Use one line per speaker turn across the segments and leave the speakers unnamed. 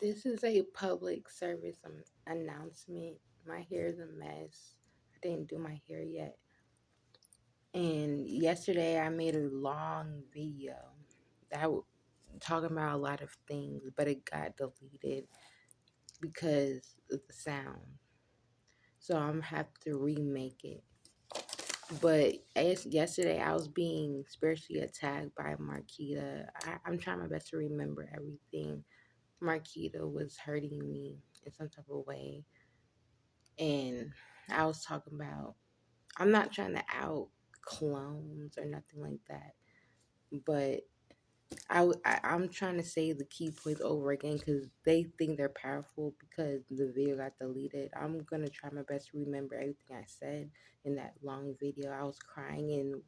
This is a public service announcement. My hair is a mess. I didn't do my hair yet. And yesterday I made a long video that talking about a lot of things, but it got deleted because of the sound. So I'm gonna have to remake it. But as yesterday I was being spiritually attacked by Marquita. I'm trying my best to remember everything. Marquita was hurting me in some type of way, and I was talking about, I'm not trying to out clones or nothing like that, but I'm trying to say the key points over again because they think they're powerful because the video got deleted. I'm gonna try my best to remember everything I said in that long video. I was crying and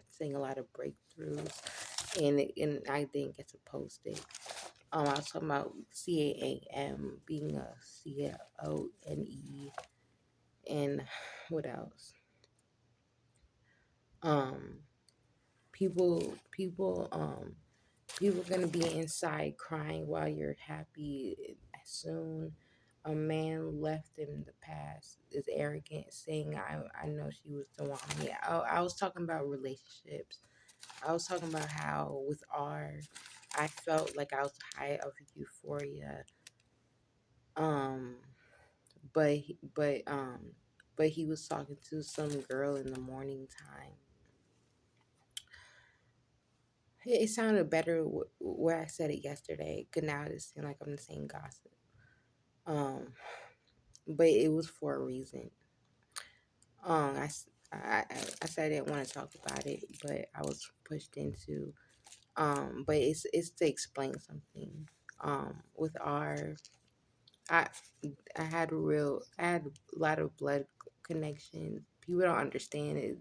saying a lot of breakthroughs, and I didn't get to post it. I was talking about CAAM being a CONE, and what else? Um, people, people gonna be inside crying while you're happy. Soon, a man left in the past is arrogant, saying, I know she was the one." Yeah, I was talking about relationships. I was talking about how with I felt like I was high of euphoria. Um, but he was talking to some girl in the morning time. It sounded better where I said it yesterday. Cause now it seems like I'm the same gossip. Um, but it was for a reason. Um, I, s- I said I didn't want to talk about it, but I was pushed into. But it's to explain something. With I I had a lot of blood connections. People don't understand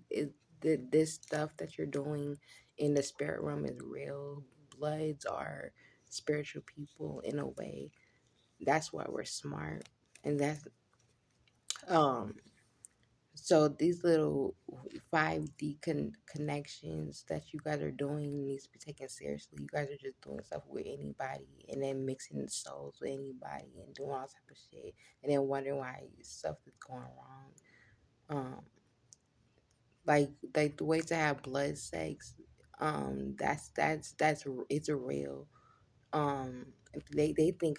that this stuff that you're doing in the spirit realm is real. Bloods are spiritual people in a way. That's why we're smart, and that's um. So these little 5D connections that you guys are doing needs to be taken seriously. You guys are just doing stuff with anybody and then mixing souls with anybody and doing all type of shit and then wondering why stuff is going wrong. Um, like the way to have blood sex, that's it's a real. Um, they think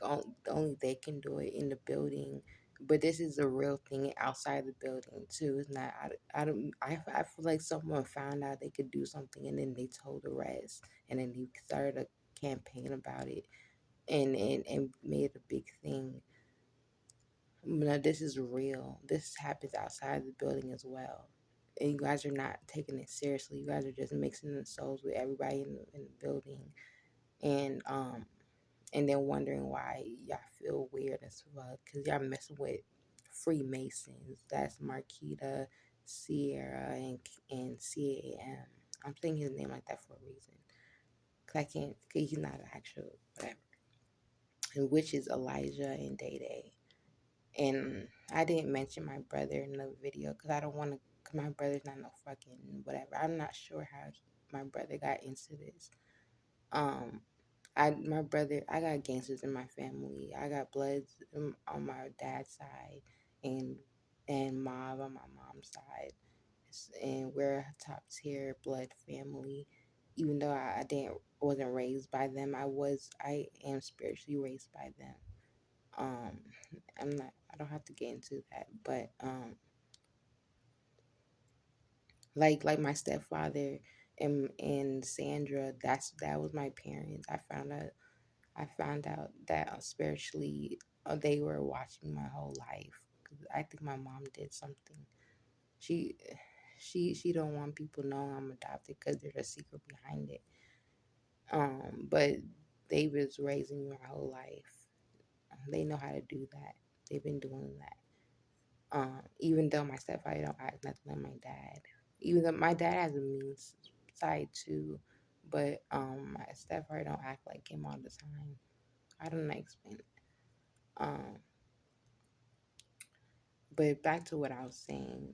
only they can do it in the building, but this is a real thing outside the building too. It's not. I don't. I feel like someone found out they could do something, and then they told the rest, and then they started a campaign about it, and made it a big thing. No, this is real. This happens outside the building as well. And you guys are not taking it seriously. You guys are just mixing the souls with everybody in the building, and and then wondering why y'all feel weird as fuck because y'all messing with Freemasons. That's Marquita, Sierra, and CAM. I'm saying his name like that for a reason. Cause I can't, cause he's not an actual whatever. And which is Elijah and Day Day. And I didn't mention my brother in the video because I don't want to. Cause my brother's not no fucking whatever. I'm not sure how my brother got into this. Um, I got gangsters in my family. I got Bloods on my dad's side, and Mob on my mom's side, and we're a top tier blood family. Even though I didn't wasn't raised by them, I am spiritually raised by them. Um, I'm not. I don't have to get into that, but like my stepfather and Sandra, that was my parents. I found out that spiritually they were watching my whole life. 'Cause I think my mom did something. She she don't want people knowing I'm adopted because there's a secret behind it. But they was raising me my whole life. They know how to do that. They've been doing that. Even though my stepfather don't act nothing like my dad. Even though my dad has a mean side too, but my stepfather don't act like him all the time. I don't know how to explain it. Um, but back to what I was saying,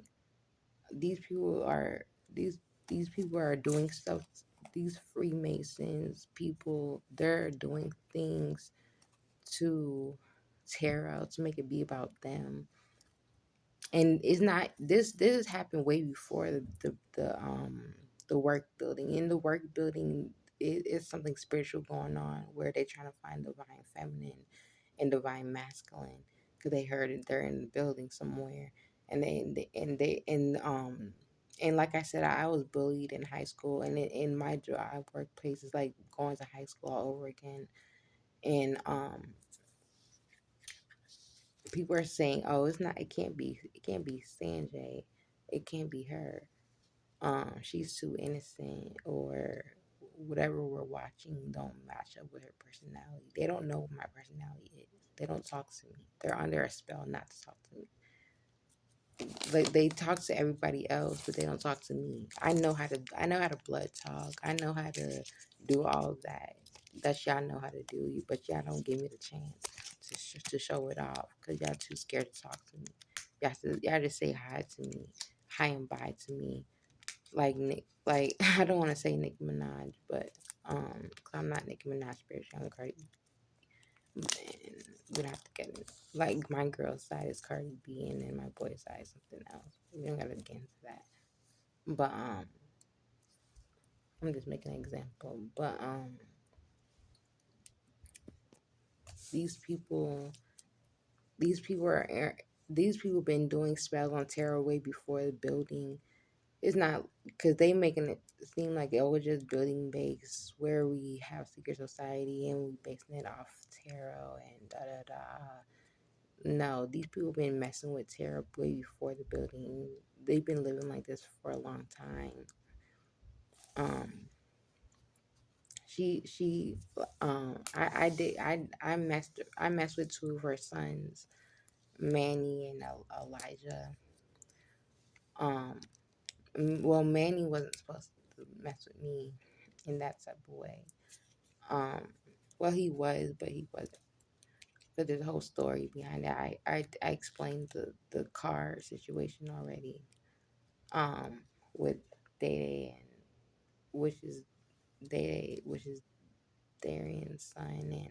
these people are these people are doing stuff. These Freemasons people, they're doing things to tarot to make it be about them. And it's not this has happened way before the work building. In the work building, it's something spiritual going on where they're trying to find divine feminine and divine masculine because they heard it they're in the building somewhere. And like I said, I was bullied in high school, and in my job workplace is like going to high school all over again. And people are saying, "Oh, it can't be Sanjay, it can't be her. She's too innocent, or whatever we're watching don't match up with her personality." They don't know what my personality is. They don't talk to me. They're under a spell not to talk to me. Like they talk to everybody else, but they don't talk to me. I know how to blood talk. I know how to do all of that. That y'all know how to do, but y'all don't give me the chance to show it off because y'all too scared to talk to me. Y'all just say hi to me, hi and bye to me, like Nick. Like I don't want to say Nicki Minaj, but 'cause I'm not Nicki Minaj spiritual. I'm Cardi, and we don't have to get it. Like my girl's side is Cardi B, and then my boy's side is something else. We don't gotta get into that. But I'm just making an example. But these people, these people are these people been doing spells on tarot way before the building. It's not because they making it seem like it was just building base where we have secret society and we basing it off tarot and da da da. No, these people been messing with tarot way before the building. They've been living like this for a long time. Um, she I did I messed with two of her sons, Manny and Elijah. Um, well, Manny wasn't supposed to mess with me in that type of way. Um, well, he was, but he wasn't. But there's a whole story behind that. I explained the car situation already. With Day and which is which is Darian's son, and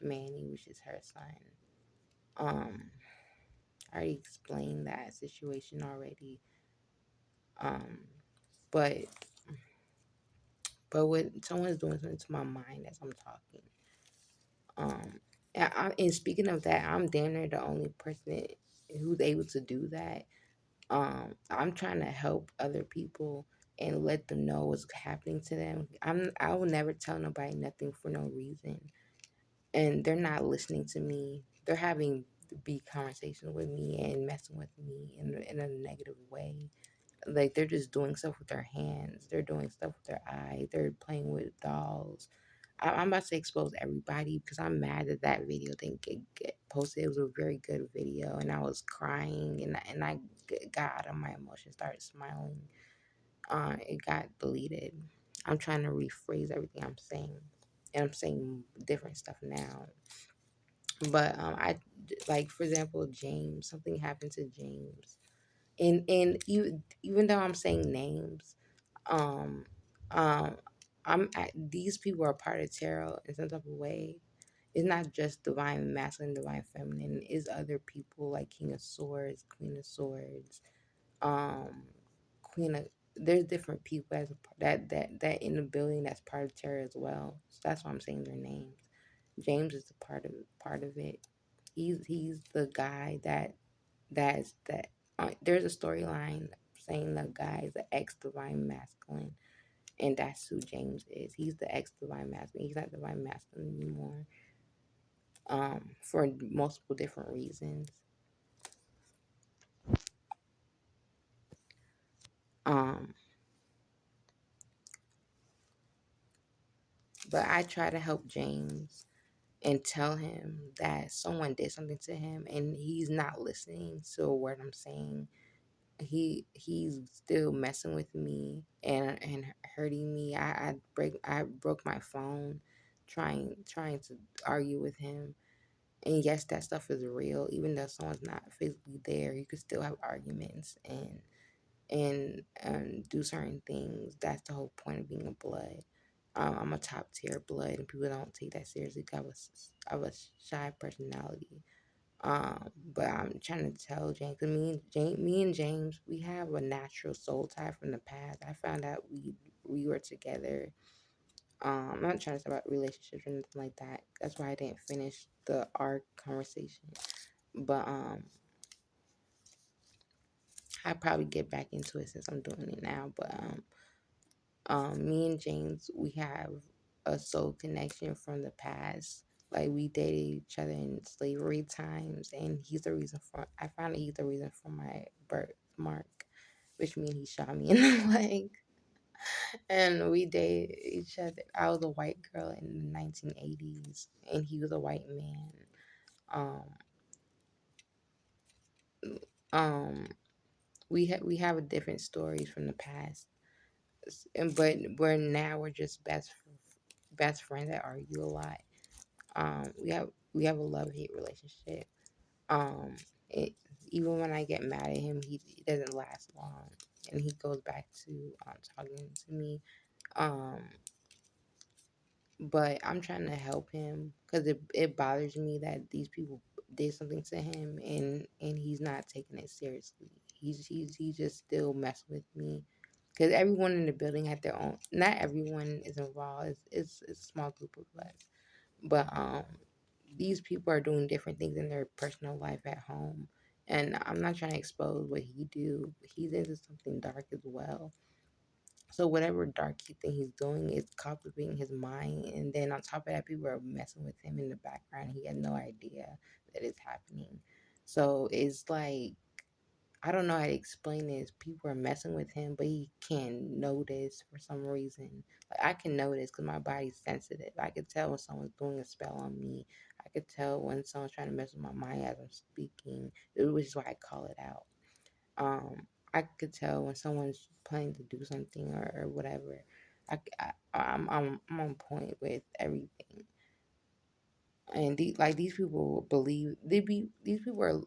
Manny, which is her son. Um, I already explained that situation already. Um, but when someone's doing something to my mind as I'm talking, and speaking of that, I'm damn near the only person who's able to do that. I'm trying to help other people and let them know what's happening to them. I will never tell nobody nothing for no reason, and they're not listening to me. They're having big conversations with me and messing with me in a negative way. Like they're just doing stuff with their hands. They're doing stuff with their eyes. They're playing with dolls. I'm about to expose everybody because I'm mad that that video didn't get posted. It was a very good video, and I was crying, and I got out of my emotions, started smiling. It got deleted. I'm trying to rephrase everything I'm saying, and I'm saying different stuff now. But I like, for example, James. Something happened to James, and even though I'm saying names, um, um, these people are part of tarot in some type of way. It's not just divine masculine, divine feminine. It's other people like King of Swords, Queen of Swords, um, Queen of. There's different people that in the building that's part of tarot as well. So that's why I'm saying their names. James is a part of it. He's the guy that there's a storyline saying the guy is the ex divine masculine, and that's who James is. He's the ex divine masculine. He's not divine masculine anymore. For multiple different reasons. Um, but I try to help James and tell him that someone did something to him, and he's not listening to a word I'm saying. He's still messing with me and hurting me. I broke my phone trying to argue with him. And yes, that stuff is real. Even though someone's not physically there, you could still have arguments and do certain things. That's the whole point of being a blood. I'm a top tier blood, and people don't take that seriously. 'Cause I was shy personality. But I'm trying to tell James, 'cause me and James, we have a natural soul tie from the past. I found out we were together. I'm not trying to talk about relationships or anything like that. That's why I didn't finish our conversation. But I probably get back into it since I'm doing it now. But me and James, we have a soul connection from the past. Like we dated each other in slavery times, and he's the reason for. I found that he's the reason for my birthmark, which means he shot me in the leg. And we dated each other. I was a white girl in the 1980s, and he was a white man. Um, um, we have a different stories from the past, and but we're just best friends that argue a lot. We have a love hate relationship. Um, it, even when I get mad at him, he doesn't last long, and he goes back to talking to me. Um, but I'm trying to help him because it bothers me that these people did something to him, and he's not taking it seriously. He's just still messing with me because everyone in the building had their own. Not everyone is involved. It's a small group of us, but these people are doing different things in their personal life at home, and I'm not trying to expose what he do. He's into something dark as well. So whatever dark he think he's doing is cultivating his mind, and then on top of that, people are messing with him in the background. He had no idea that it's happening. So it's like I don't know how to explain this. People are messing with him, but he can't notice for some reason. Like I can notice because my body's sensitive. I could tell when someone's doing a spell on me. I could tell when someone's trying to mess with my mind as I'm speaking, which is why I call it out. I could tell when someone's planning to do something or whatever. I'm on point with everything. And these people believe these people are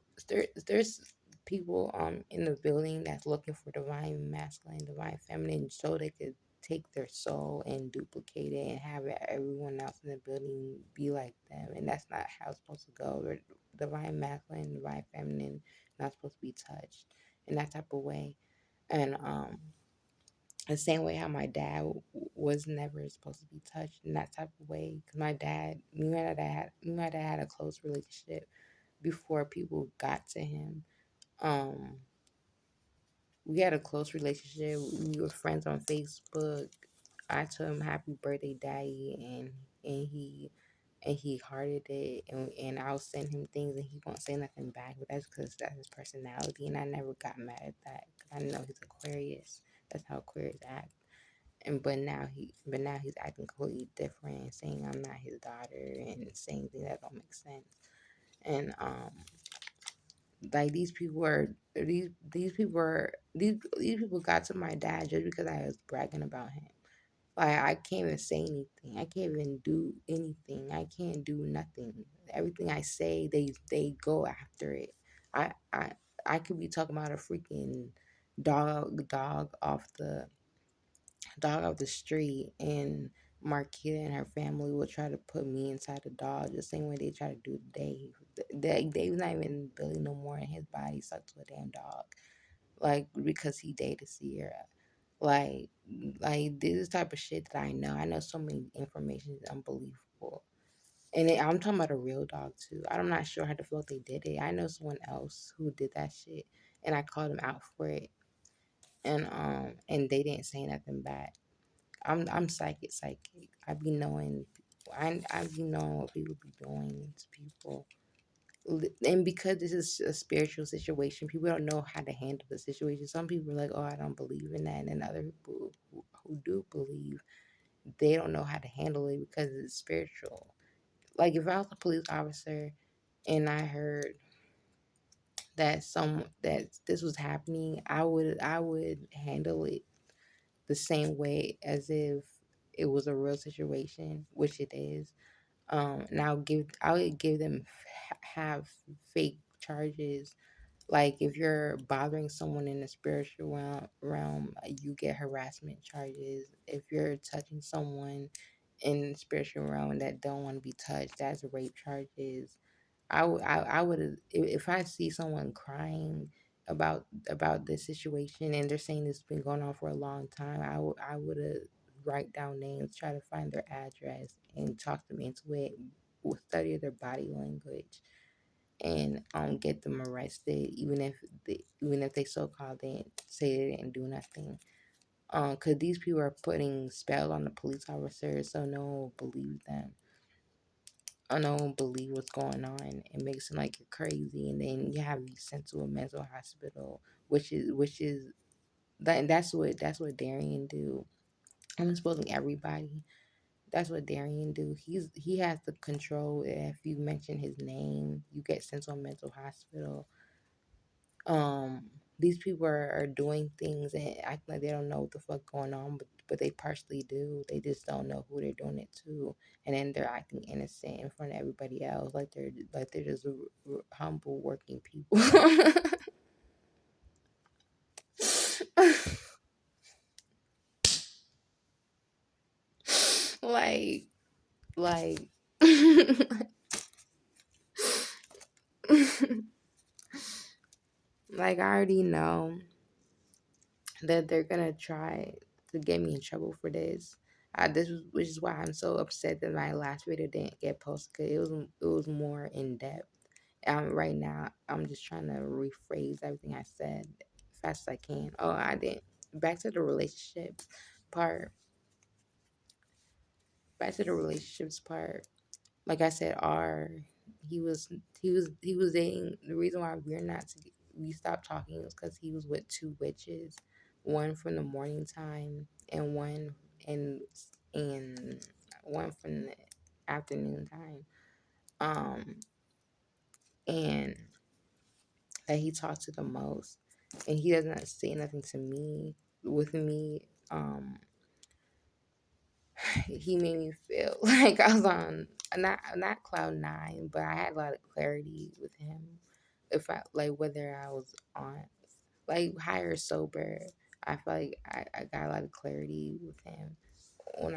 there's people in the building that's looking for divine masculine, divine feminine, so they could take their soul and duplicate it and have everyone else in the building be like them, and that's not how it's supposed to go. Divine masculine, divine feminine, not supposed to be touched in that type of way. And the same way how my dad was never supposed to be touched in that type of way. Because me and my dad had a close relationship before people got to him. Um, we had a close relationship. We were friends on Facebook. I told him happy birthday, daddy, and he hearted it, and I'll send him things, and he won't say nothing back. But that's because that's his personality, and I never got mad at that. 'Cause I know he's Aquarius. That's how Aquarius act. But now he's acting completely different, and saying I'm not his daughter, and saying things that don't make sense. And like these people got to my dad just because I was bragging about him. Like I can't even say anything. I can't even do anything. I can't do nothing. Everything I say, they go after it. I I I could be talking about a freaking dog off the street, and Marquita and her family will try to put me inside the dog the same way they try to do Dave. Dave's not even in the building no more, and his body stuck to a damn dog, like because he dated Sierra. Like, like this type of shit that I know. I know so many information is unbelievable. I'm talking about a real dog too. I'm not sure how the fuck they did it. I know someone else who did that shit, and I called them out for it, and they didn't say nothing back. I'm psychic. I be knowing, I be knowing what people be doing to people, and because this is a spiritual situation, people don't know how to handle the situation. Some people are like, "Oh, I don't believe in that," and then other people who do believe, they don't know how to handle it because it's spiritual. Like if I was a police officer and I heard that this was happening, I would handle it the same way as if it was a real situation, which it is. And I would give them have fake charges, Like if you're bothering someone in the spiritual realm, you get harassment charges. If you're touching someone in the spiritual realm that don't want to be touched, that's rape charges. I would if I see someone crying about this situation and they're saying it's been going on for a long time, I would write down names, try to find their address, and talk them into it. Study their body language and get them arrested, even if they so called they say they didn't do nothing. Cause these people are putting spell on the police officers, so no one will believe them. No one will believe what's going on. It makes them like you're crazy, and then you have you sent to a mental hospital, which is that's what Darian do. I'm exposing everybody. That's what Darian do. He has the control. If you mention his name, you get sent to a mental hospital. um these people are doing things and acting like they don't know what the fuck going on, but they partially do. They just don't know who they're doing it to, and then they're acting innocent in front of everybody else, like they're just humble working people. like like like I already know that they're gonna try to get me in trouble for this. Which is why I'm so upset that my last video didn't get posted. 'Cause it was more in depth. Right now I'm just trying to rephrase everything I said as fast as I can. Oh, I didn't. Back to the relationships part. Back to the relationships part. Like I said, he was he was dating. The reason why we stopped talking was because he was with two witches, one from the morning time and and and one from the afternoon time. Um, and that he talked to the most, and he doesn't say nothing to me with me. He made me feel like I was on not cloud nine, but I had a lot of clarity with him. If I like whether I was on like high or sober, I feel like I got a lot of clarity with him when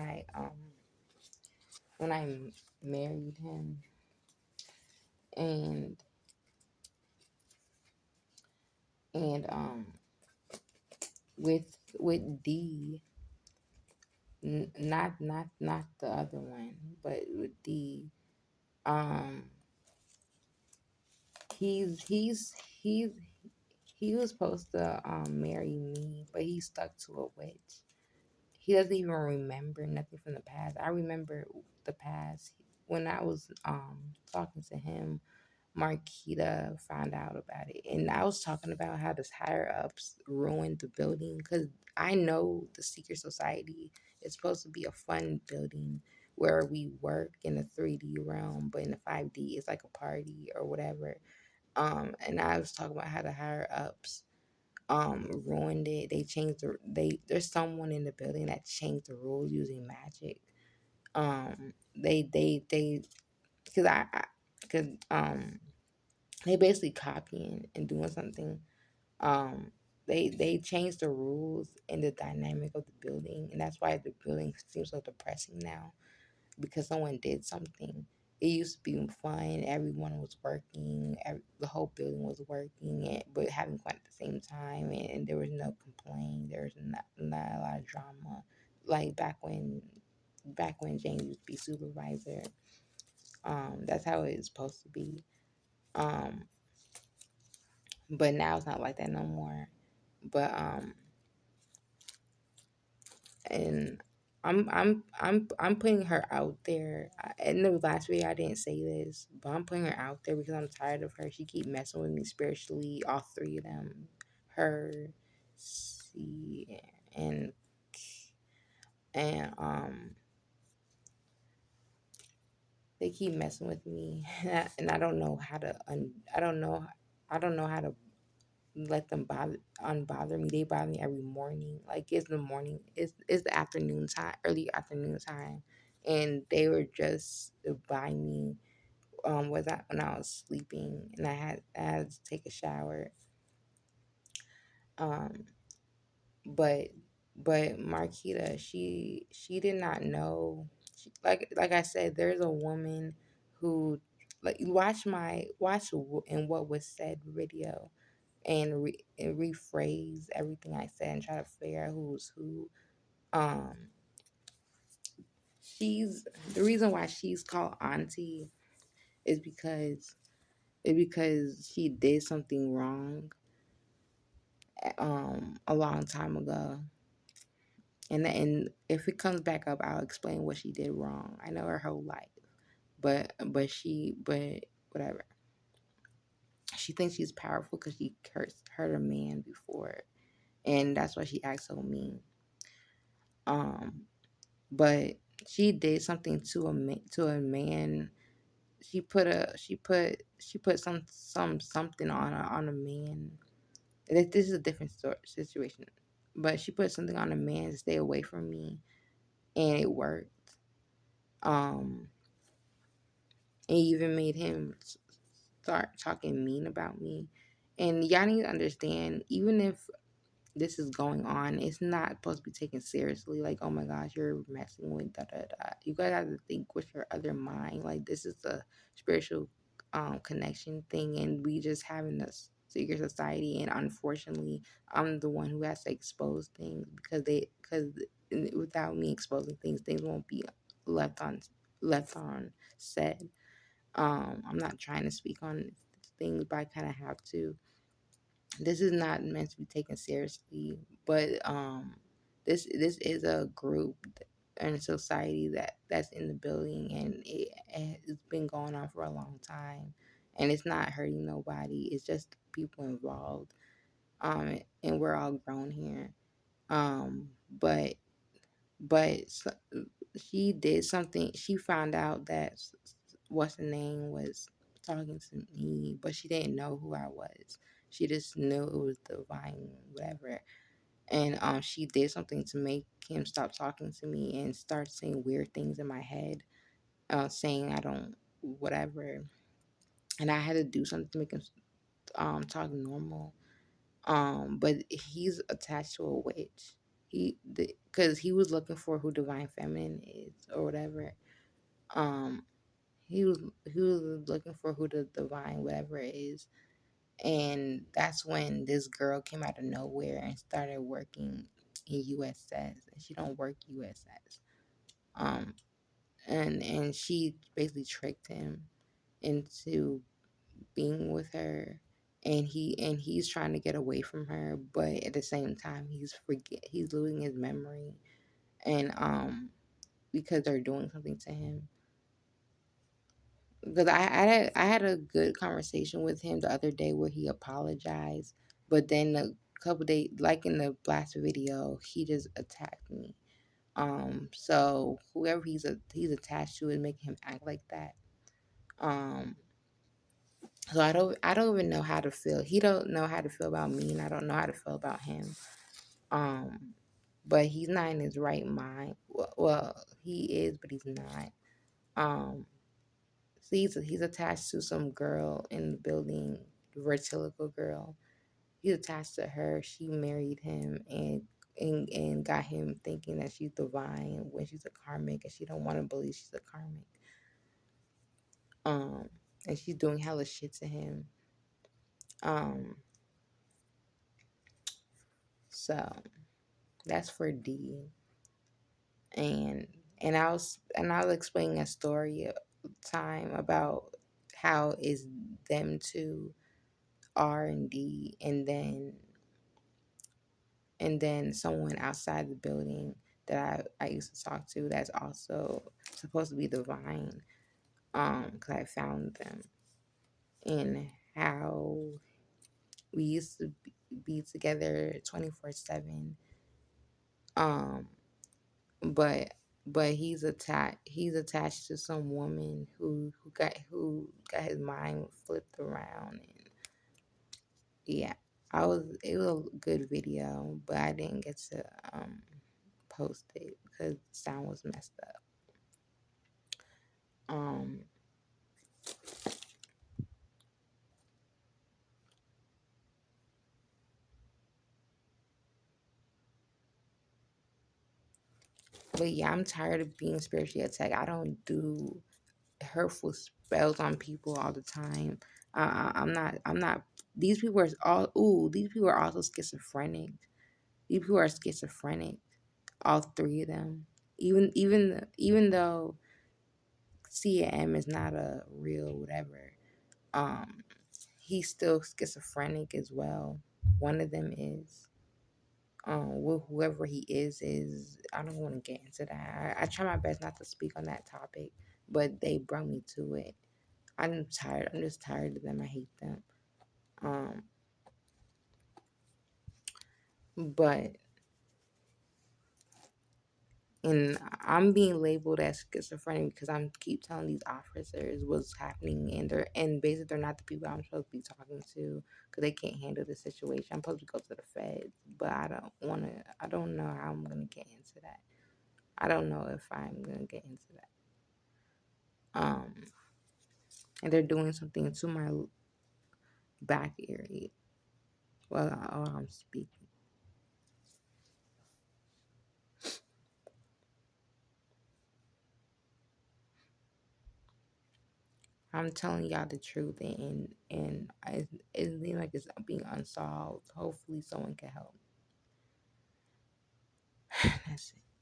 I married him. And with D, not the other one, but with D, um he's he's he was supposed to marry me, but he stuck to a witch. He doesn't even remember nothing from the past. I remember the past. When I was talking to him, Marquita found out about it, and I was talking about how the higher ups ruined the building because I know the secret society is supposed to be a fun building where we work in the 3D realm, but in the 5D it's like a party or whatever. And I was talking about how the higher ups ruined it. They changed there's someone in the building that changed the rules using magic. They because I because they basically copying and doing something. Um, they changed the rules and the dynamic of the building, and that's why the building seems so depressing now because someone did something. It used to be fun. Everyone was working. The whole building was working, but having fun at the same time. And there was no complaint. There was not a lot of drama. Like back when James used to be supervisor. That's how it's supposed to be. Um, but now it's not like that no more. But and I'm putting her out there. In the last video, I didn't say this, but I'm putting her out there because I'm tired of her. She keep messing with me spiritually. All three of them, her, C, and and they keep messing with me, and I don't know how to. I don't know how to let them unbother me. They bother me every morning. Like it's the morning, it's the afternoon time, early afternoon time, and they were just by me was that when I was sleeping and I had to take a shower. Um, but Marquita, she did not know. Like I said, there's a woman who, like, and what was said video, and rephrase everything I said and try to figure out who's who. Um, she's the reason why she's called Auntie is because she did something wrong a long time ago. And if it comes back up, I'll explain what she did wrong. I know her whole life, but whatever. She thinks she's powerful because she hurt a man before, and that's why she acts so mean. Um, but she did something to a man. She put something on a man. This is a different situation, but she put something on a man to stay away from me, and it worked. Um, and even made him start talking mean about me. And y'all need to understand, even if this is going on, it's not supposed to be taken seriously. Like, oh my gosh, you're messing with da da da. You guys have to think with your other mind. Like, this is a spiritual connection thing, and we just having this secret society. And unfortunately, I'm the one who has to expose things because without me exposing things, things won't be left on left on said. I'm not trying to speak on things, but I kind of have to. This is not meant to be taken seriously, but this is a group and a society that's in the building, and it's been going on for a long time, and it's not hurting nobody. It's just people involved, and we're all grown here. But she did something. She found out that what's the name was talking to me, but she didn't know who I was. She just knew it was divine, whatever. And she did something to make him stop talking to me and start saying weird things in my head, saying I don't whatever, and I had to do something to make him talk normal. But he's attached to a witch. Because he was looking for who divine feminine is or whatever. Um, he was looking for who the divine whatever it is, and that's when this girl came out of nowhere and started working in USS, and she don't work USS. Um, and she basically tricked him into being with her, and he's trying to get away from her, but at the same time he's losing his memory, and because they're doing something to him. Because I had a good conversation with him the other day where he apologized, but then a couple days, like in the last video, he just attacked me. So whoever he's attached to is making him act like that. Um, so I don't even know how to feel. He don't know how to feel about me, and I don't know how to feel about him. Um, but he's not in his right mind. Well, he is, but he's not. Um, so he's attached to some girl in the building, Vertilico girl. He's attached to her. She married him and got him thinking that she's divine when she's a karmic, and she don't want to believe she's a karmic. Um, and she's doing hella shit to him. Um, so that's for D. And I was explaining a story time about how is them two R&D, and then someone outside the building that I used to talk to that's also supposed to be divine, because I found them, and how we used to be together 24/7, um but he's attached to some woman who got his mind flipped around, and yeah, it was a good video, but I didn't get to post it because the sound was messed up. Um But yeah, I'm tired of being spiritually attacked. I don't do hurtful spells on people all the time. I'm not. I'm not. These people are all. Ooh, these people are also schizophrenic. These people are schizophrenic. All three of them. Even though CM is not a real whatever. Um, he's still schizophrenic as well. One of them is. Whoever he is I don't want to get into that. I try my best not to speak on that topic, but they brought me to it. I'm tired. I'm just tired of them. I hate them. Um, but and I'm being labeled as schizophrenic because I'm keep telling these officers what's happening, and basically they're not the people I'm supposed to be talking to because they can't handle the situation. I'm supposed to go to the feds, but I don't want to. I don't know how I'm gonna get into that. I don't know if I'm gonna get into that. Um, and they're doing something to my back area while I'm speaking. I'm telling y'all the truth, and it seems like it's being unsolved. Hopefully, someone can help. That's it.